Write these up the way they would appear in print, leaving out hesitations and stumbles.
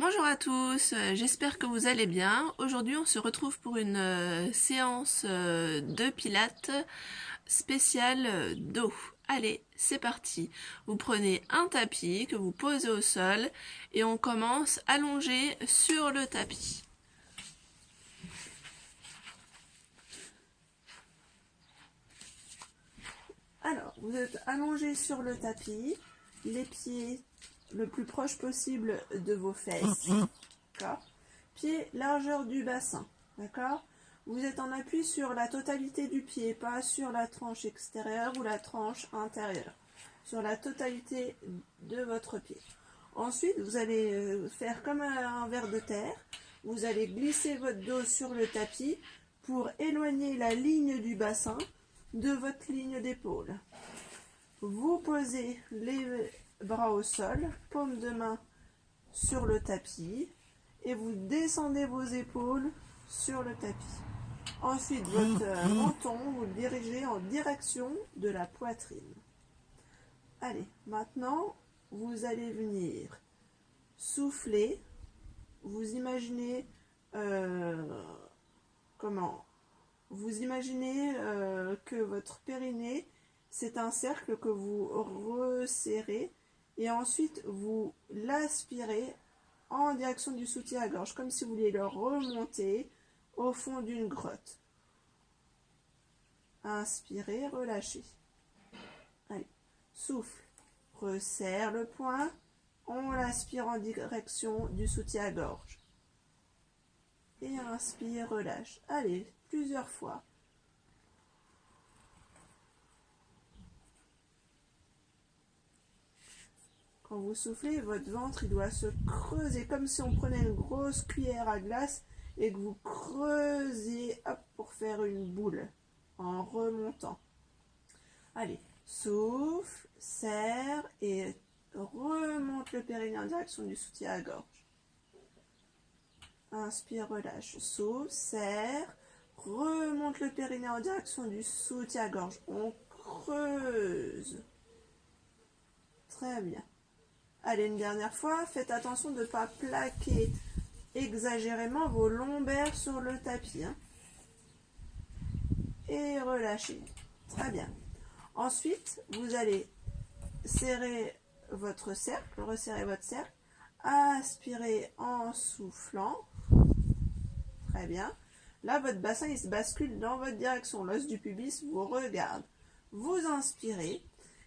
Bonjour à tous, j'espère que vous allez bien. Aujourd'hui on se retrouve pour une séance de pilates spéciale dos. Allez, c'est parti. Vous prenez un tapis que vous posez au sol et on commence allongé sur le tapis. Alors, vous êtes allongé sur le tapis, les pieds le plus proche possible de vos fesses. D'accord. Pied largeur du bassin. D'accord. Vous êtes en appui sur la totalité du pied, pas sur la tranche extérieure ou la tranche intérieure. Sur la totalité de votre pied. Ensuite, vous allez faire comme un ver de terre. Vous allez glisser votre dos sur le tapis pour éloigner la ligne du bassin de votre ligne d'épaule. Vous posez les bras au sol, paume de main sur le tapis et vous descendez vos épaules sur le tapis. Ensuite, votre menton, vous le dirigez en direction de la poitrine. Allez, maintenant, vous allez venir souffler. Vous imaginez Vous imaginez que votre périnée, c'est un cercle que vous resserrez et ensuite vous l'aspirez en direction du soutien-gorge, comme si vous vouliez le remonter au fond d'une grotte. Inspirez, relâchez. Allez, souffle, resserre le poing, on l'aspire en direction du soutien-gorge. Et inspire, relâche. Allez, plusieurs fois. Quand vous soufflez, votre ventre il doit se creuser comme si on prenait une grosse cuillère à glace et que vous creusez hop, pour faire une boule en remontant. Allez, souffle, serre et remonte le périnée en direction du soutien à gorge. Inspire, relâche, souffle, serre, remonte le périnée en direction du soutien à gorge. On creuse. Très bien. Allez, une dernière fois, faites attention de ne pas plaquer exagérément vos lombaires sur le tapis. Et relâchez. Très bien. Ensuite, vous allez serrer votre cercle, resserrer votre cercle, aspirez en soufflant. Très bien. Là, votre bassin, il se bascule dans votre direction. L'os du pubis vous regarde. Vous inspirez.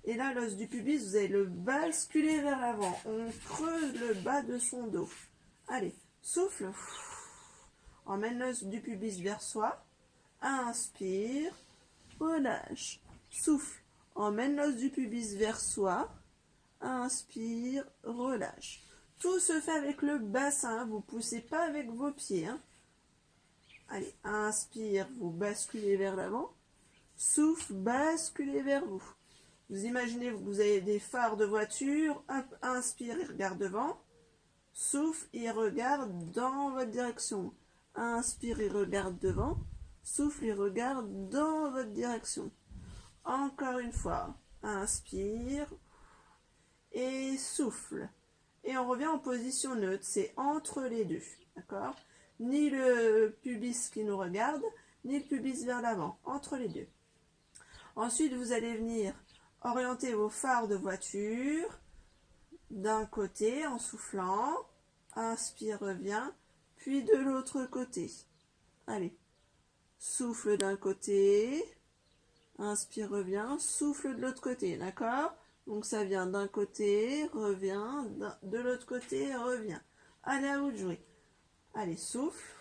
Et là, l'os du pubis, vous allez le basculer vers l'avant. On creuse le bas de son dos. Allez, souffle. Emmène l'os du pubis vers soi. Inspire. Relâche. Souffle. Emmène l'os du pubis vers soi. Inspire. Relâche. Tout se fait avec le bassin. Vous ne poussez pas avec vos pieds. Allez, inspire. Vous basculez vers l'avant. Souffle. Basculez vers vous. Vous imaginez que vous avez des phares de voiture. Hop, inspire, il regarde devant. Souffle, il regarde dans votre direction. Inspire, il regarde devant. Souffle, il regarde dans votre direction. Encore une fois. Inspire. Et souffle. Et on revient en position neutre. C'est entre les deux. D'accord? Ni le pubis qui nous regarde, ni le pubis vers l'avant. Entre les deux. Ensuite, vous allez venir orientez vos phares de voiture d'un côté en soufflant. Inspire, reviens. Puis de l'autre côté. Allez. Souffle d'un côté. Inspire, reviens. Souffle de l'autre côté. D'accord? Donc ça vient d'un côté, revient. De l'autre côté, revient. Allez, à vous de jouer. Allez, souffle.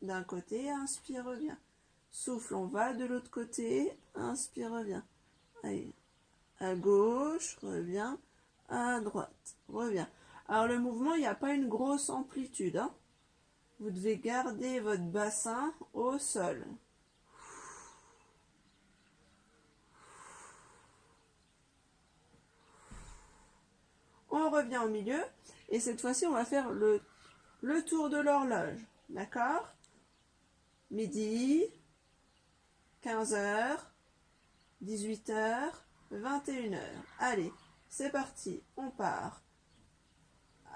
D'un côté, inspire, reviens. Souffle, on va de l'autre côté, inspire, reviens. Allez, à gauche, reviens, à droite, reviens. Alors le mouvement, il n'y a pas une grosse amplitude. Vous devez garder votre bassin au sol. On revient au milieu et cette fois-ci, on va faire le tour de l'horloge. D'accord? Midi, 15h, 18h, 21h. Allez, c'est parti, on part.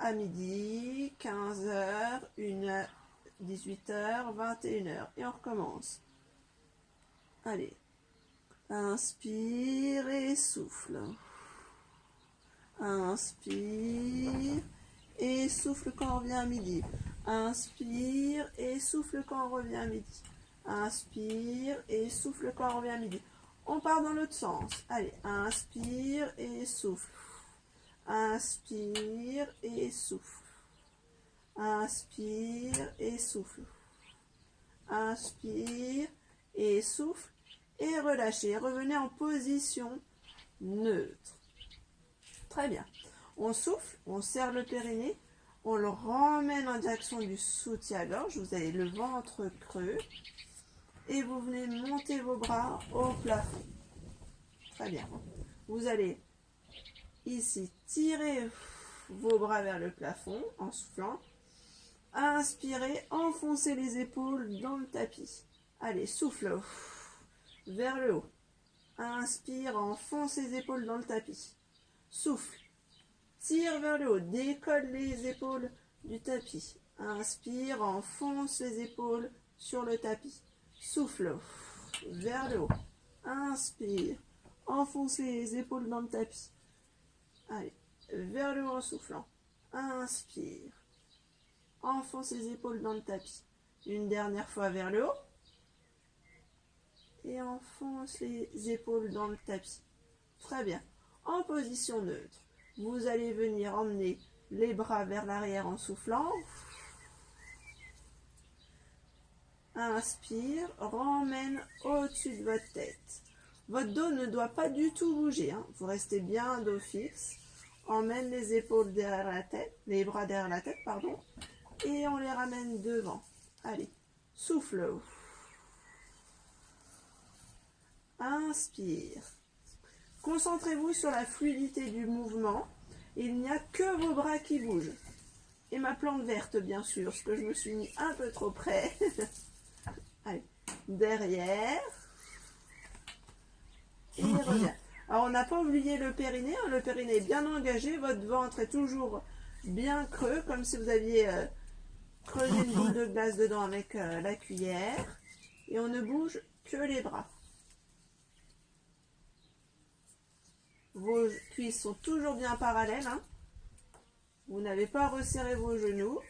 à midi, 15h, 1h, 18h, 21h. Et on recommence. Allez. Inspire et souffle. Inspire et souffle quand on revient à midi. Inspire et souffle quand on revient à midi. Inspire et souffle quand on revient à midi. On part dans l'autre sens. Allez, inspire et souffle. Inspire et souffle. Inspire et souffle. Inspire et souffle. Et relâchez. Revenez en position neutre. Très bien. On souffle, on serre le périnée, on le ramène en direction du soutien-gorge. Vous avez le ventre creux. Et vous venez monter vos bras au plafond. Très bien. Vous allez ici tirer vos bras vers le plafond en soufflant. Inspirez, enfoncez les épaules dans le tapis. Allez, souffle vers le haut. Inspire, enfonce les épaules dans le tapis. Souffle, tire vers le haut, décolle les épaules du tapis. Inspire, enfonce les épaules sur le tapis. Souffle vers le haut. Inspire, enfonce les épaules dans le tapis. Allez, vers le haut en soufflant. Inspire, enfonce les épaules dans le tapis. Une dernière fois vers le haut. Et enfonce les épaules dans le tapis. Très bien. En position neutre, vous allez venir emmener les bras vers l'arrière en soufflant. Inspire, ramène au-dessus de votre tête. Votre dos ne doit pas du tout bouger. Vous restez bien dos fixe. Emmène les épaules derrière la tête, les bras derrière la tête, pardon. Et on les ramène devant. Allez, souffle. Inspire. Concentrez-vous sur la fluidité du mouvement. Il n'y a que vos bras qui bougent. Et ma plante verte, bien sûr, parce que je me suis mis un peu trop près. Allez, derrière. Et revient. Alors, on n'a pas oublié le périnée. Le périnée est bien engagé. Votre ventre est toujours bien creux, comme si vous aviez creusé une boule de glace dedans avec la cuillère. Et on ne bouge que les bras. Vos cuisses sont toujours bien parallèles. Vous n'avez pas resserré vos genoux.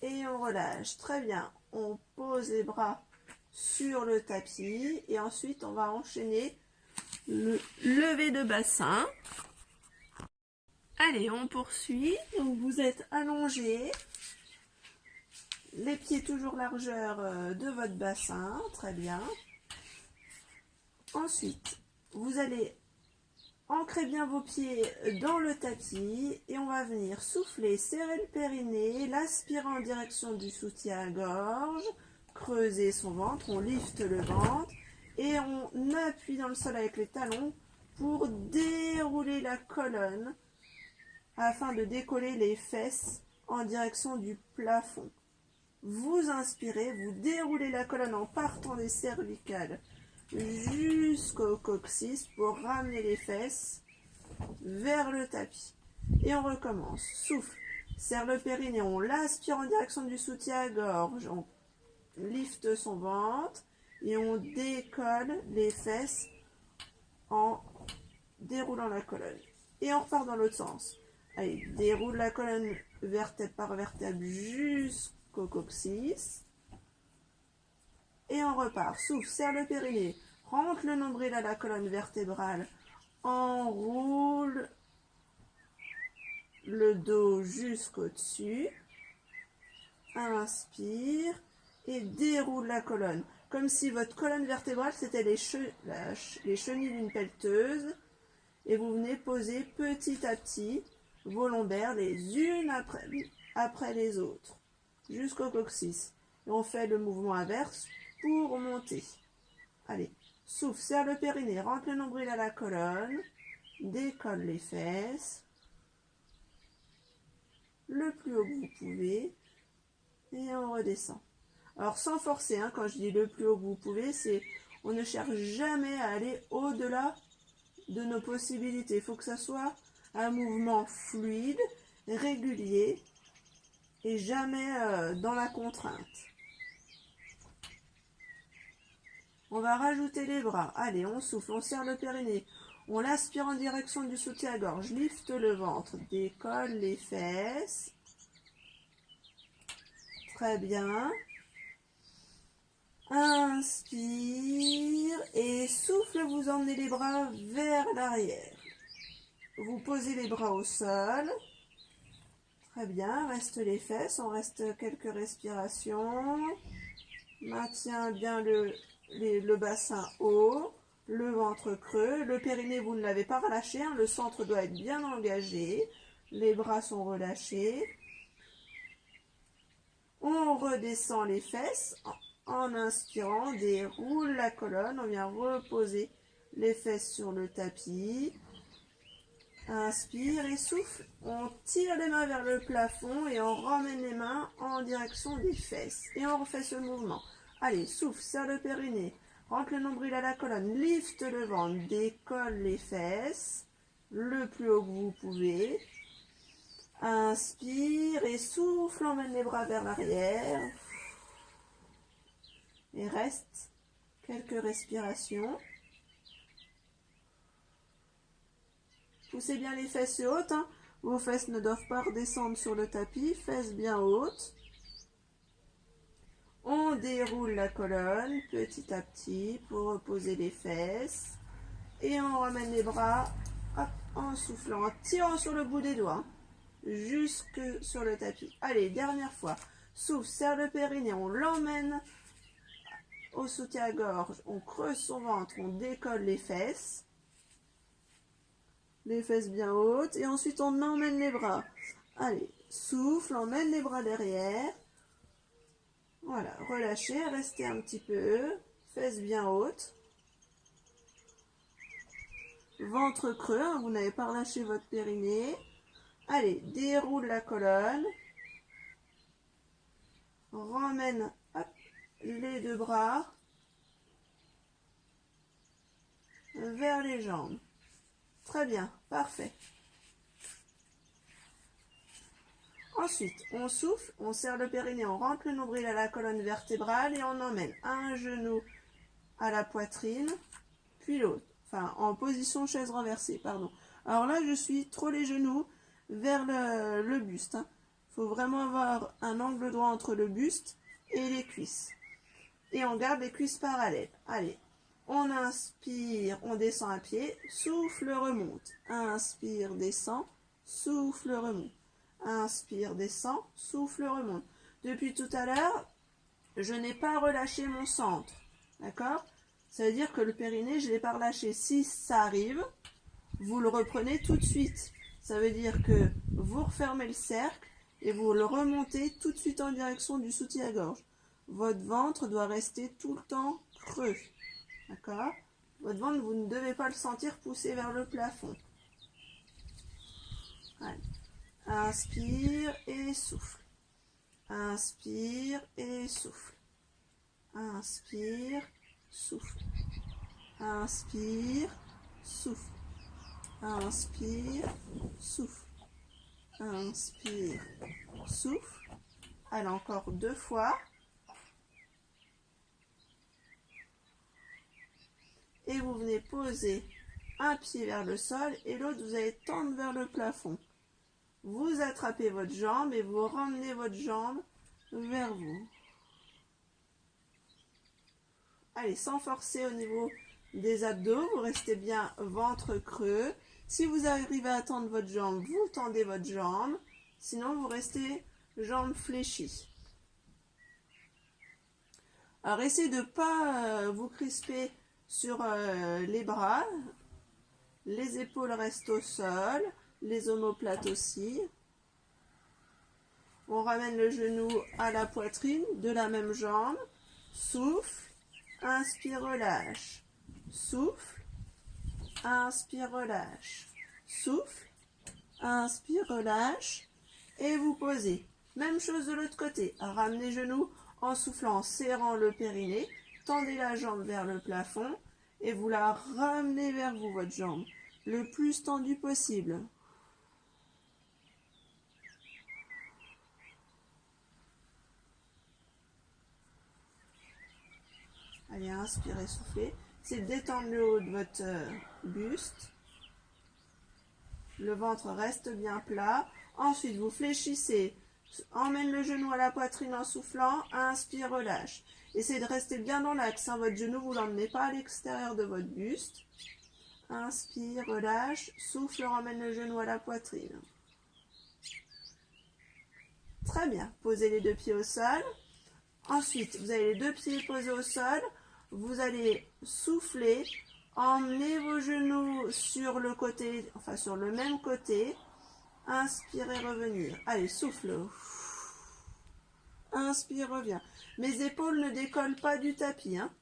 Et on relâche. Très bien. On pose les bras sur le tapis. Et ensuite, on va enchaîner le lever de bassin. Allez, on poursuit. Donc, vous êtes allongé. Les pieds toujours largeur de votre bassin. Très bien. Ensuite, vous allez ancrer bien vos pieds dans le tapis et on va venir souffler, serrer le périnée, l'aspirer en direction du soutien-gorge, creuser son ventre, on lifte le ventre et on appuie dans le sol avec les talons pour dérouler la colonne afin de décoller les fesses en direction du plafond. Vous inspirez, vous déroulez la colonne en partant des cervicales jusqu'au coccyx pour ramener les fesses vers le tapis. Et on recommence. Souffle, serre le périnée, on l'aspire en direction du soutien-gorge, on lifte son ventre et on décolle les fesses en déroulant la colonne. Et on repart dans l'autre sens. Allez, déroule la colonne vertèbre par vertèbre jusqu'au coccyx. Et on repart. Souffle, serre le périnée, rentre le nombril à la colonne vertébrale, enroule le dos jusqu'au-dessus. Inspire et déroule la colonne. Comme si votre colonne vertébrale, c'était les chenilles d'une pelleteuse. Et vous venez poser petit à petit vos lombaires les unes après les autres, jusqu'au coccyx. Et on fait le mouvement inverse pour monter. Allez, souffle, serre le périnée, rentre le nombril à la colonne, décolle les fesses, le plus haut que vous pouvez, et on redescend. Alors sans forcer, quand je dis le plus haut que vous pouvez, c'est on ne cherche jamais à aller au-delà de nos possibilités. Il faut que ça soit Un mouvement fluide, régulier et jamais dans la contrainte. On va rajouter les bras. Allez, on souffle, on serre le périnée. On l'aspire en direction du soutien-gorge. Lift le ventre, décolle les fesses. Très bien. Inspire et souffle, vous emmenez les bras vers l'arrière. Vous posez les bras au sol. Très bien, reste les fesses, on reste quelques respirations. Maintiens bien le bassin haut, le ventre creux. Le périnée, vous ne l'avez pas relâché, hein, le centre doit être bien engagé. Les bras sont relâchés. On redescend les fesses. En inspirant, déroule la colonne, on vient reposer les fesses sur le tapis. Inspire et souffle, on tire les mains vers le plafond et on ramène les mains en direction des fesses. Et on refait ce mouvement. Allez, souffle, serre le périnée, rentre le nombril à la colonne, lift le ventre, décolle les fesses, le plus haut que vous pouvez. Inspire et souffle, emmène les bras vers l'arrière. Et reste quelques respirations. Poussez bien les fesses hautes. Hein. Vos fesses ne doivent pas redescendre sur le tapis. Fesses bien hautes. On déroule la colonne petit à petit pour reposer les fesses. Et on ramène les bras hop, en soufflant, en tirant sur le bout des doigts. Jusque sur le tapis. Allez, dernière fois. Souffle, serre le périnée. On l'emmène au soutien-gorge, on creuse son ventre, on décolle les fesses bien hautes, et ensuite on emmène les bras. Allez, souffle, emmène les bras derrière. Voilà, relâchez, restez un petit peu, fesses bien hautes. Ventre creux, hein, vous n'avez pas relâché votre périnée. Allez, déroule la colonne. Ramène hop, les deux bras vers les jambes. Très bien, parfait. Ensuite, on souffle, on serre le périnée, on rentre le nombril à la colonne vertébrale et on emmène un genou à la poitrine, puis l'autre. Enfin, en position chaise renversée, pardon. Alors là, je suis trop les genoux vers le buste. Il faut vraiment avoir un angle droit entre le buste et les cuisses. Et on garde les cuisses parallèles. Allez, on inspire, on descend un pied, souffle, remonte. Inspire, descend, souffle, remonte. Inspire, descend, souffle, remonte. Depuis tout à l'heure, je n'ai pas relâché mon centre. D'accord ? Ça veut dire que le périnée, je ne l'ai pas relâché. Si ça arrive, vous le reprenez tout de suite. Ça veut dire que vous refermez le cercle et vous le remontez tout de suite en direction du soutien-gorge. Votre ventre doit rester tout le temps creux. D'accord ? Votre ventre, vous ne devez pas le sentir pousser vers le plafond. Allez. Inspire et souffle. Inspire et souffle. Inspire, souffle. Inspire, souffle. Inspire, souffle. Inspire, souffle. Allez, encore 2 fois. Et vous venez poser un pied vers le sol et l'autre, vous allez tendre vers le plafond. Vous attrapez votre jambe et vous ramenez votre jambe vers vous. Allez, sans forcer au niveau des abdos, vous restez bien ventre creux. Si vous arrivez à tendre votre jambe, vous tendez votre jambe. Sinon, vous restez jambes fléchies. Alors, essayez de ne pas vous crisper sur les bras. Les épaules restent au sol. Les omoplates aussi. On ramène le genou à la poitrine de la même jambe. Souffle. Inspire, relâche. Souffle. Inspire, relâche. Souffle. Inspire, relâche. Et vous posez. Même chose de l'autre côté. Ramenez les genoux en soufflant, en serrant le périnée. Tendez la jambe vers le plafond. Et vous la ramenez vers vous, votre jambe. Le plus tendue possible. Allez, inspirez, soufflez. C'est de détendre le haut de votre buste. Le ventre reste bien plat. Ensuite, vous fléchissez. Emmène le genou à la poitrine en soufflant. Inspire, relâche. Essayez de rester bien dans l'axe. Hein. Votre genou, vous ne l'emmenez pas à l'extérieur de votre buste. Inspire, relâche. Souffle, ramène le genou à la poitrine. Très bien. Posez les deux pieds au sol. Ensuite, vous avez les deux pieds posés au sol. Vous allez souffler. Emmenez vos genoux sur le côté, enfin sur le même côté. Inspirez, revenir. Allez, souffle. Inspire, reviens. Mes épaules ne décollent pas du tapis. Hein.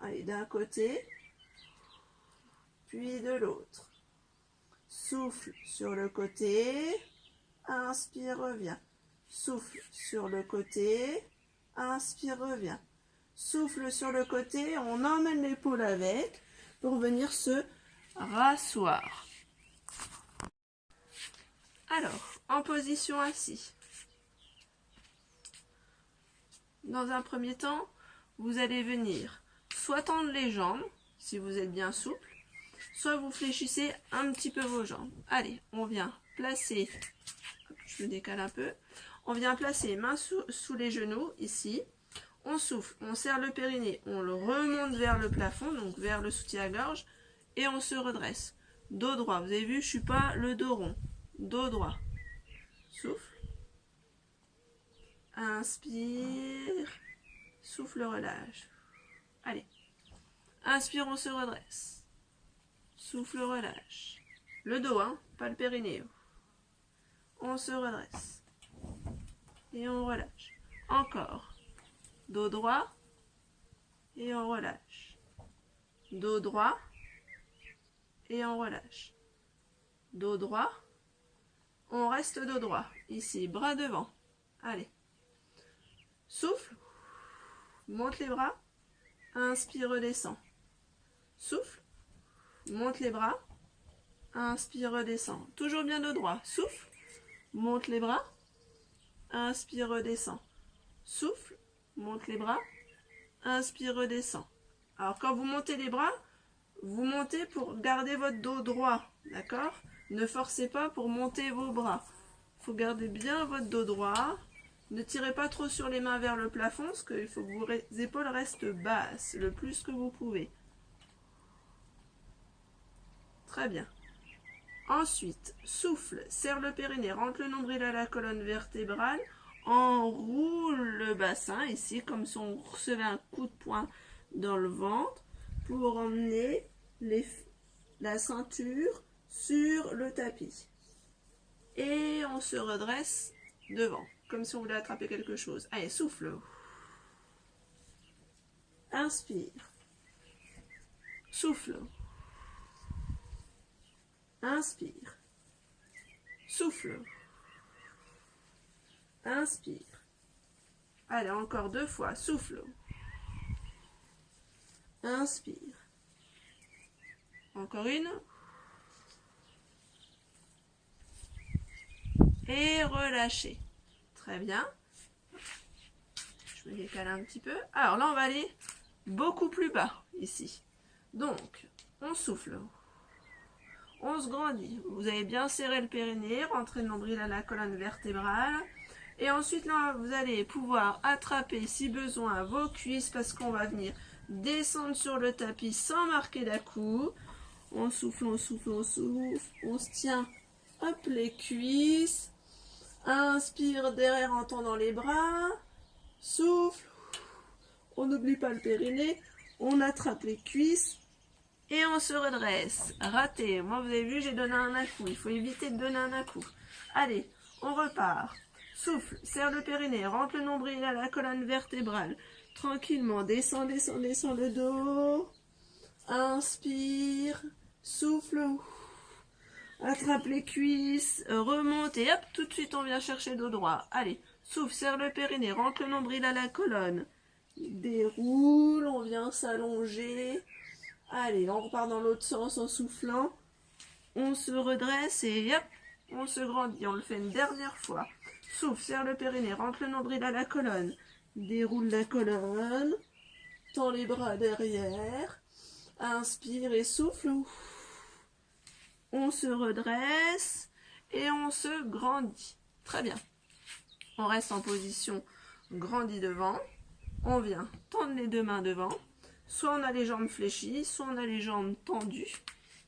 Allez, d'un côté, puis de l'autre. Souffle sur le côté. Inspire, reviens. Souffle sur le côté. Inspire, reviens. Souffle sur le côté. On emmène l'épaule avec pour venir se rasseoir. Alors, en position assis. Dans un premier temps, vous allez venir soit tendre les jambes, si vous êtes bien souple, soit vous fléchissez un petit peu vos jambes. Allez, on vient placer, je me décale un peu, on vient placer les mains sous les genoux, ici. On souffle, on serre le périnée, on le remonte vers le plafond, donc vers le soutien-gorge, et on se redresse. Dos droit, vous avez vu, je ne suis pas le dos rond. Dos droit. Souffle. Inspire. Souffle, relâche. Allez. Inspire, on se redresse. Souffle, relâche. Le dos, hein, pas le périnée. On se redresse. Et on relâche. Encore. Dos droit. Et on relâche. Dos droit. Et on relâche. Dos droit. On reste dos droit. Ici, bras devant. Allez. Souffle. Monte les bras. Inspire, redescend. Souffle. Monte les bras. Inspire, redescend. Toujours bien dos droit. Souffle. Monte les bras. Inspire, redescend. Souffle. Monte les bras. Inspire, redescend. Alors, quand vous montez les bras, vous montez pour garder votre dos droit. D'accord ? Ne forcez pas pour monter vos bras. Il faut garder bien votre dos droit. Ne tirez pas trop sur les mains vers le plafond, parce qu'il faut que vos épaules restent basses, le plus que vous pouvez. Très bien. Ensuite, souffle, serre le périnée, rentre le nombril à la colonne vertébrale, enroule le bassin, ici, comme si on recevait un coup de poing dans le ventre, pour emmener la ceinture sur le tapis. Et on se redresse devant, comme si on voulait attraper quelque chose. Allez, souffle. Inspire. Souffle. Inspire. Souffle. Inspire. Allez, encore 2 fois. Souffle. Inspire. Encore une. Et relâchez. Très bien. Je me décale un petit peu. Alors là, on va aller beaucoup plus bas, ici. Donc, on souffle. On se grandit. Vous avez bien serré le périnée, rentrez le nombril à la colonne vertébrale. Et ensuite, là, vous allez pouvoir attraper, si besoin, vos cuisses, parce qu'on va venir descendre sur le tapis sans marquer d'à-coup. On souffle, on souffle, on souffle. On se tient, hop, les cuisses. Inspire derrière en tendant les bras. Souffle. On n'oublie pas le périnée. On attrape les cuisses. Et on se redresse. Raté. Moi, vous avez vu, j'ai donné un à-coup. Il faut éviter de donner un à-coup. Allez, on repart. Souffle. Serre le périnée. Rentre le nombril à la colonne vertébrale. Tranquillement. Descends, descends, descends le dos. Inspire. Souffle. Attrape les cuisses, remonte et hop, tout de suite on vient chercher dos droit. Allez, souffle, serre le périnée, rentre le nombril à la colonne. Déroule, on vient s'allonger. Allez, on repart dans l'autre sens en soufflant. On se redresse et hop, on se grandit. On le fait une dernière fois. Souffle, serre le périnée, rentre le nombril à la colonne. Déroule la colonne. tend les bras derrière. Inspire et souffle. On se redresse et on se grandit. Très bien. On reste en position grandie devant. On vient tendre les deux mains devant. Soit on a les jambes fléchies, soit on a les jambes tendues.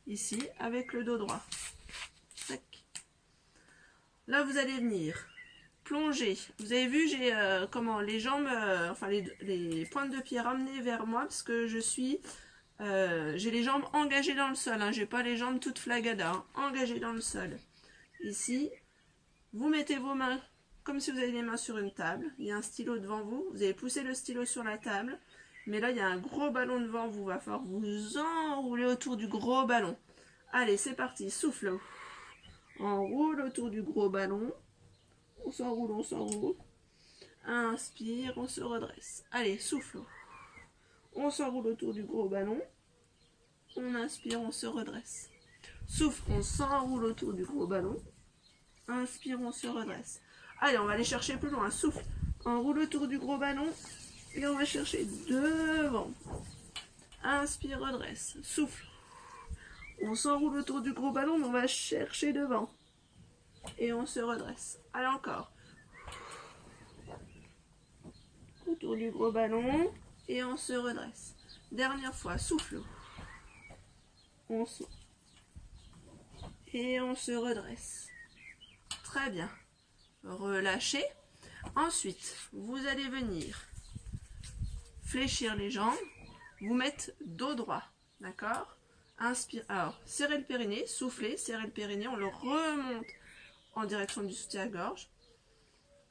Ici, avec le dos droit. Tac. Là, vous allez venir plonger. Vous avez vu, j'ai les jambes, enfin les pointes de pied ramenées vers moi parce que je suis, j'ai les jambes engagées dans le sol. Hein, j'ai pas les jambes toutes flagada, hein, engagées dans le sol. Ici, vous mettez vos mains comme si vous avez les mains sur une table. Il y a un stylo devant vous. Vous allez pousser le stylo sur la table. Mais là, il y a un gros ballon devant vous. Il va falloir vous enrouler autour du gros ballon. Allez, c'est parti. Souffle. On roule autour du gros ballon. On s'enroule, on s'enroule. Inspire, on se redresse. Allez, souffle. On s'enroule autour du gros ballon. On inspire, on se redresse. Souffle, on s'enroule autour du gros ballon. Inspire, on se redresse. Allez, on va aller chercher plus loin. Souffle, on roule autour du gros ballon. Et on va chercher devant. Inspire, redresse. Souffle. On s'enroule autour du gros ballon, mais on va chercher devant. Et on se redresse. Allez, encore. Autour du gros ballon. Et on se redresse. Dernière fois. Souffle. On souffle. Et on se redresse. Très bien. Relâchez. Ensuite, vous allez venir fléchir les jambes, vous mettre dos droit, d'accord? Inspire, alors, serrez le périnée, soufflez, serrez le périnée, on le remonte en direction du soutien-gorge.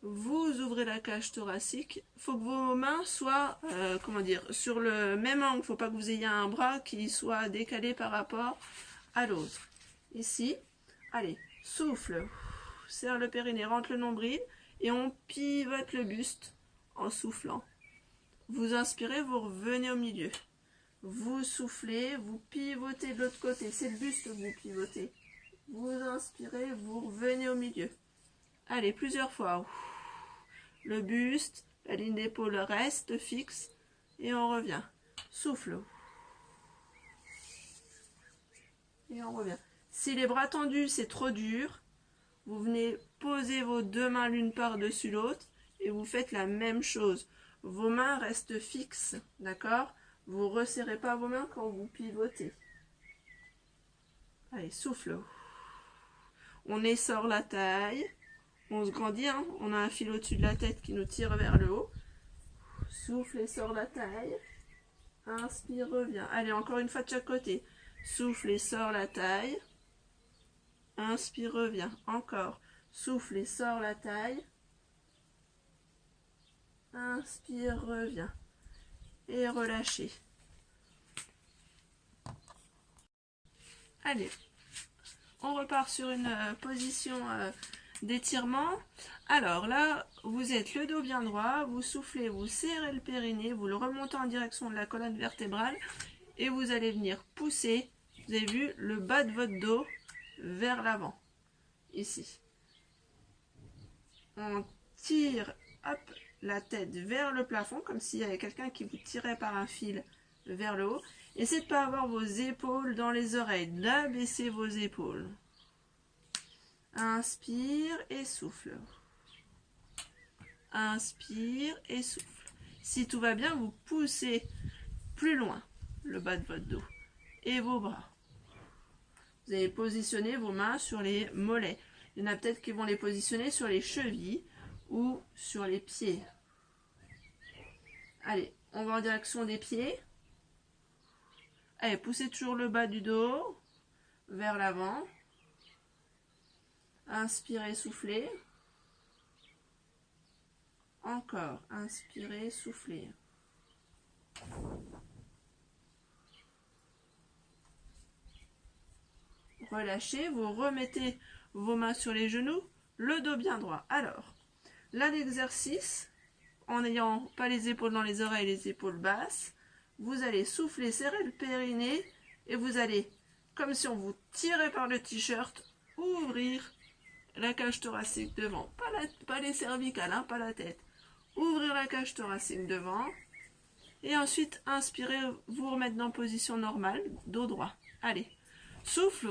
Vous ouvrez la cage thoracique, il faut que vos mains soient, sur le même angle, il ne faut pas que vous ayez un bras qui soit décalé par rapport à l'autre. Ici, allez, souffle, serre le périnée, rentre le nombril, et on pivote le buste en soufflant. Vous inspirez, vous revenez au milieu. Vous soufflez, vous pivotez de l'autre côté. C'est le buste que vous pivotez. Vous inspirez, vous revenez au milieu. Allez, plusieurs fois. Le buste, la ligne d'épaule reste fixe. Et on revient. Souffle. Et on revient. Si les bras tendus, c'est trop dur, vous venez poser vos deux mains l'une par-dessus l'autre. Et vous faites la même chose. Vos mains restent fixes, d'accord? Vous ne resserrez pas vos mains quand vous pivotez. Allez, souffle. On essore la taille. On se grandit, hein? On a un fil au-dessus de la tête qui nous tire vers le haut. Souffle, essore la taille. Inspire, reviens. Allez, encore une fois de chaque côté. Souffle, essore la taille. Inspire, reviens. Encore. Souffle, essore la taille. Inspire, reviens. Et relâchez. Allez. On repart sur une position d'étirement. Alors là, vous êtes le dos bien droit. Vous soufflez, vous serrez le périnée. Vous le remontez en direction de la colonne vertébrale. Et vous allez venir pousser, vous avez vu, le bas de votre dos vers l'avant. Ici. On tire, hop, la tête vers le plafond, comme s'il y avait quelqu'un qui vous tirait par un fil vers le haut. Essayez de ne pas avoir vos épaules dans les oreilles, d'abaisser vos épaules. Inspire et souffle. Inspire et souffle. Si tout va bien, vous poussez plus loin le bas de votre dos et vos bras. Vous allez positionner vos mains sur les mollets. Il y en a peut-être qui vont les positionner sur les chevilles ou sur les pieds. Allez, on va en direction des pieds. Allez, poussez toujours le bas du dos vers l'avant. Inspirez, soufflez. Encore, inspirez, soufflez. Relâchez, vous remettez vos mains sur les genoux, le dos bien droit. Alors, là l'exercice, en n'ayant pas les épaules dans les oreilles, les épaules basses, vous allez souffler, serrer le périnée et vous allez, comme si on vous tirait par le t-shirt, ouvrir la cage thoracique devant. Pas les cervicales, hein, pas la tête. Ouvrir la cage thoracique devant Et ensuite, inspirez, vous remettre dans position normale, dos droit. Allez, souffle,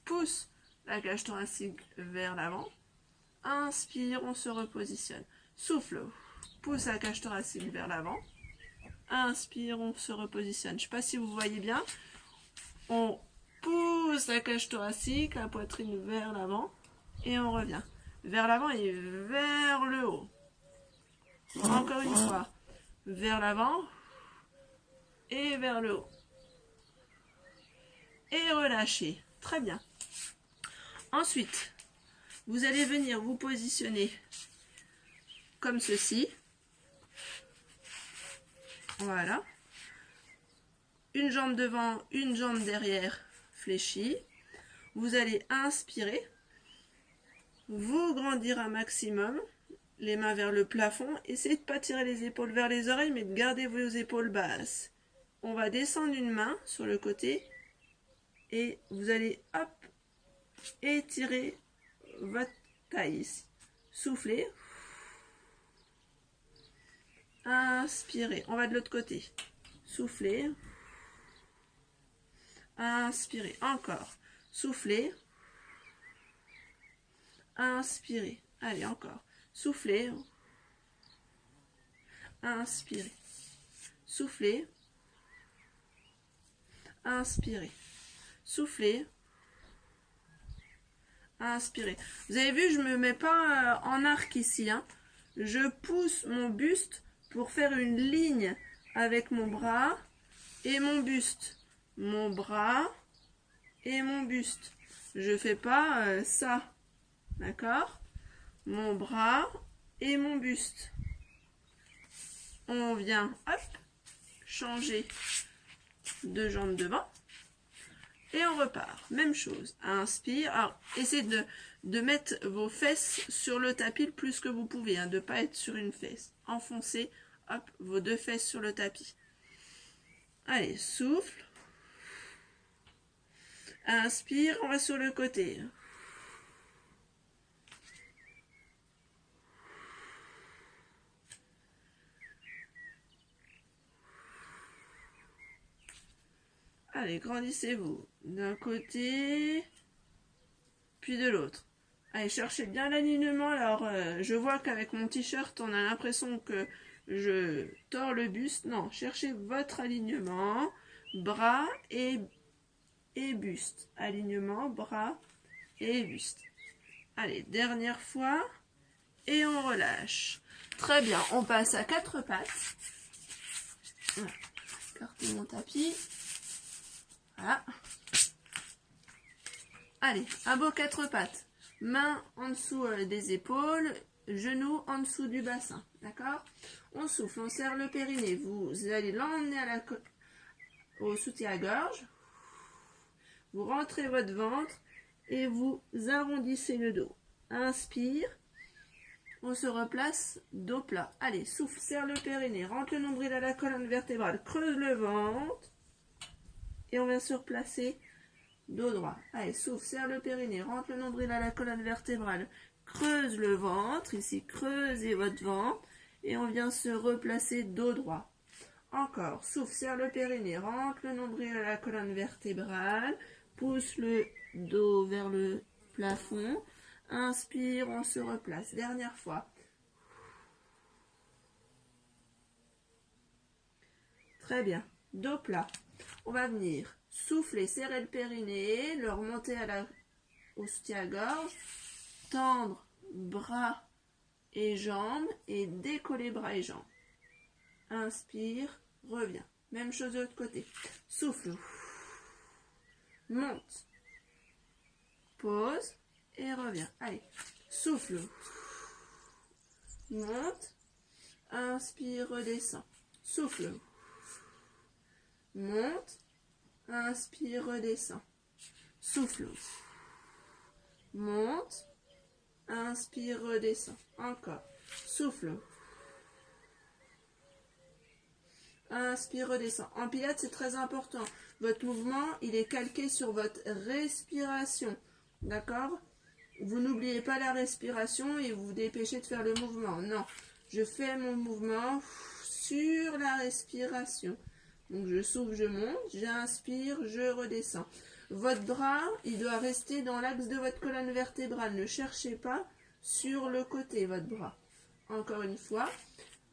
pousse la cage thoracique vers l'avant. Inspire, on se repositionne. Souffle, pousse la cage thoracique vers l'avant. Inspire, on se repositionne. Je ne sais pas si vous voyez bien. On pousse la cage thoracique, la poitrine vers l'avant. Et on revient. Vers l'avant et vers le haut. Encore une fois. Vers l'avant et vers le haut. Et relâchez. Très bien. Ensuite, vous allez venir vous positionner comme ceci. Voilà. Une jambe devant, une jambe derrière fléchie. Vous allez inspirer. Vous grandir un maximum. Les mains vers le plafond. Essayez de ne pas tirer les épaules vers les oreilles, mais de garder vos épaules basses. On va descendre une main sur le côté. Et vous allez, hop, étirer votre taille ici. Soufflez. Inspirez. On va de l'autre côté. Soufflez. Inspirez. Encore. Soufflez. Inspirez. Allez, encore. Soufflez. Inspirez. Soufflez. Inspirez. Soufflez. Inspirez. Vous avez vu, je ne me mets pas en arc ici. Hein. Je pousse mon buste pour faire une ligne avec mon bras et mon buste. Mon bras et mon buste. Je ne fais pas ça. D'accord? Mon bras et mon buste. On vient, hop, changer de jambe devant. Et on repart. Même chose. Inspire. Alors, essayez de mettre vos fesses sur le tapis le plus que vous pouvez. Hein, de ne pas être sur une fesse. Enfoncez, hop, vos deux fesses sur le tapis. Allez, souffle. Inspire, on va sur le côté. Allez, grandissez-vous d'un côté, puis de l'autre. Allez, cherchez bien l'alignement. Alors, je vois qu'avec mon t-shirt, on a l'impression que je tords le buste. Non, cherchez votre alignement. Bras et buste. Alignement, bras et buste. Allez, dernière fois. Et on relâche. Très bien, on passe à 4 pattes. Voilà. Écartez mon tapis. Voilà. Allez, un beau 4 pattes. Mains en dessous des épaules, genoux en dessous du bassin. D'accord? On souffle, on serre le périnée. Vous allez l'emmener au soutien-gorge. Vous rentrez votre ventre et vous arrondissez le dos. Inspire. On se replace, dos plat. Allez, souffle, serre le périnée. Rentre le nombril à la colonne vertébrale. Creuse le ventre. Et on vient se replacer, dos droit. Allez, souffle, serre le périnée. Rentre le nombril à la colonne vertébrale. Creuse le ventre. Ici, creusez votre ventre. Et on vient se replacer, dos droit. Encore, souffle, serre le périnée. Rentre le nombril à la colonne vertébrale. Pousse le dos vers le plafond. Inspire, on se replace. Dernière fois. Très bien. Dos plat. On va venir souffler, serrer le périnée, le remonter au soutien-gorge, tendre bras et jambes et décoller bras et jambes. Inspire, reviens. Même chose de l'autre côté. Souffle. Monte. Pause et reviens. Allez. Souffle. Monte. Inspire, redescend. Souffle. Monte. Inspire, redescend. Souffle. Monte. Inspire, redescend. Encore. Souffle. Inspire, redescend. En pilates, c'est très important. Votre mouvement, il est calqué sur votre respiration. D'accord? Vous n'oubliez pas la respiration et vous vous dépêchez de faire le mouvement. Non. Je fais mon mouvement sur la respiration. Donc je souffle, je monte, j'inspire, je redescends. Votre bras, il doit rester dans l'axe de votre colonne vertébrale. Ne cherchez pas sur le côté, votre bras. Encore une fois,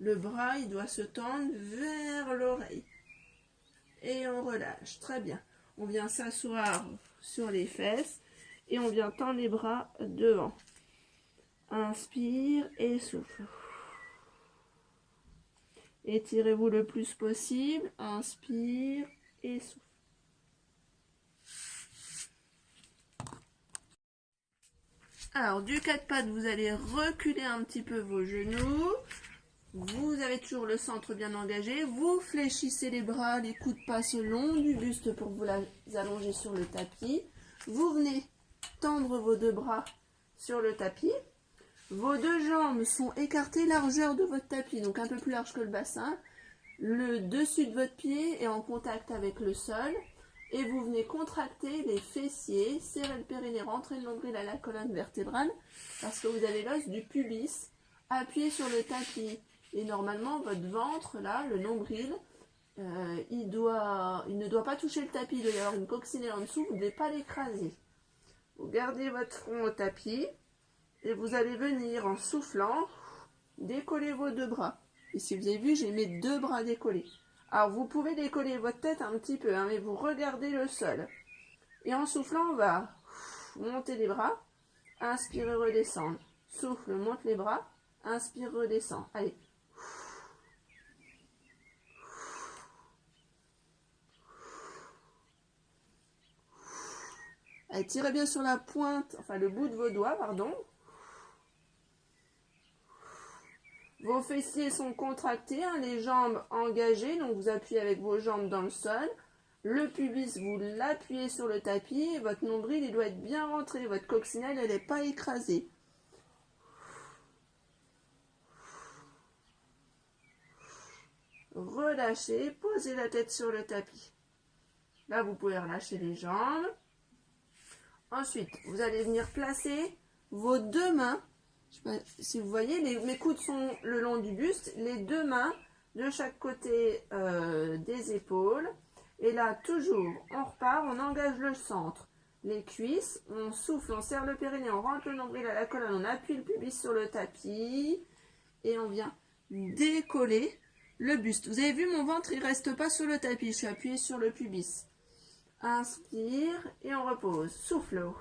le bras, il doit se tendre vers l'oreille. Et on relâche. Très bien. On vient s'asseoir sur les fesses et on vient tendre les bras devant. Inspire et souffle. Étirez-vous le plus possible. Inspire et souffle. Alors, du 4 pattes, vous allez reculer un petit peu vos genoux. Vous avez toujours le centre bien engagé. Vous fléchissez les bras, les coudes passent le long du buste pour vous allonger sur le tapis. Vous venez tendre vos deux bras sur le tapis. Vos deux jambes sont écartées largeur de votre tapis, donc un peu plus large que le bassin. Le dessus de votre pied est en contact avec le sol. Et vous venez contracter les fessiers, serrer le périnée, rentrer le nombril à la colonne vertébrale, parce que vous avez l'os du pubis appuyé sur le tapis. Et normalement, votre ventre, là, le nombril, il ne doit pas toucher le tapis. Il doit y avoir une coccinelle en dessous, vous ne devez pas l'écraser. Vous gardez votre front au tapis. Et vous allez venir en soufflant, décoller vos deux bras. Et si vous avez vu, j'ai mes deux bras décollés. Alors vous pouvez décoller votre tête un petit peu, hein, mais vous regardez le sol. Et en soufflant, on va monter les bras, inspire, redescendre. Souffle, monte les bras, inspire, redescend. Allez. Allez, tirez bien sur la pointe, enfin le bout de vos doigts, pardon. Vos fessiers sont contractés, hein, les jambes engagées, donc vous appuyez avec vos jambes dans le sol. Le pubis, vous l'appuyez sur le tapis. Et votre nombril, il doit être bien rentré. Votre coccinelle, elle n'est pas écrasée. Relâchez, posez la tête sur le tapis. Là, vous pouvez relâcher les jambes. Ensuite, vous allez venir placer vos deux mains. Je sais pas si vous voyez, mes coudes sont le long du buste, les deux mains de chaque côté des épaules. Et là, toujours, on repart, on engage le centre, les cuisses, on souffle, on serre le périnée, on rentre le nombril à la colonne, on appuie le pubis sur le tapis et on vient décoller le buste. Vous avez vu, mon ventre, il ne reste pas sur le tapis, je suis appuyée sur le pubis. Inspire et on repose. Souffle.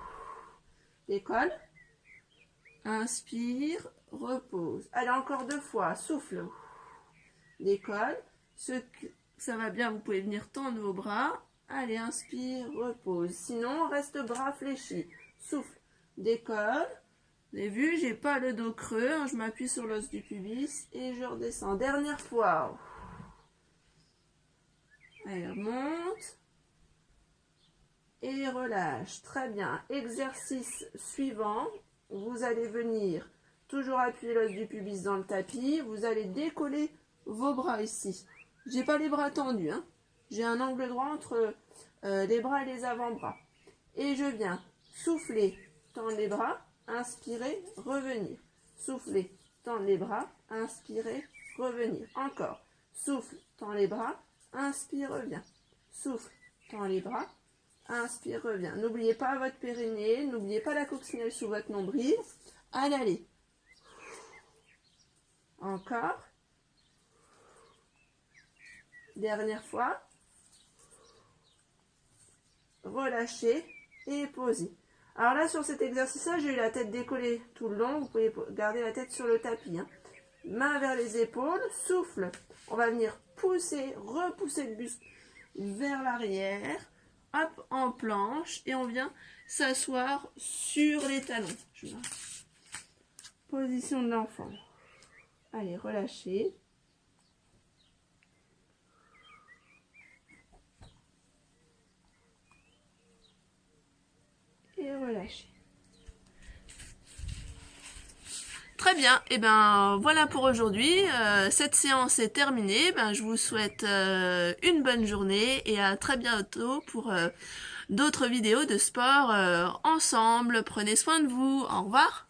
Décolle. Inspire, repose. Allez, encore deux fois. Souffle. Décolle. Ça va bien, vous pouvez venir tendre vos bras. Allez, inspire, repose. Sinon, reste bras fléchis. Souffle. Décolle. Vous avez vu, j'ai pas le dos creux. Hein, je m'appuie sur l'os du pubis et je redescends. Dernière fois. Allez, remonte. Et relâche. Très bien. Exercice suivant. Vous allez venir toujours appuyer l'os du pubis dans le tapis. Vous allez décoller vos bras ici. J'ai pas les bras tendus. Hein. J'ai un angle droit entre les bras et les avant-bras. Et je viens souffler, tendre les bras, inspirer, revenir. Souffler, tendre les bras, inspirer, revenir. Encore. Souffle, tend les bras, inspire, reviens. Souffle, tend les bras. Inspire, revient. N'oubliez pas votre périnée, n'oubliez pas la coccinelle sous votre nombril. Allez. Encore. Dernière fois. Relâchez et posez. Alors là, sur cet exercice-là, j'ai eu la tête décollée tout le long. Vous pouvez garder la tête sur le tapis. Hein. Main vers les épaules, souffle. On va venir pousser, repousser le buste vers l'arrière. Hop, en planche et on vient s'asseoir sur les talons. Position de l'enfant. Allez, relâchez. Et relâchez. Très bien, et ben voilà pour aujourd'hui, cette séance est terminée, je vous souhaite une bonne journée et à très bientôt pour d'autres vidéos de sport ensemble, prenez soin de vous, au revoir.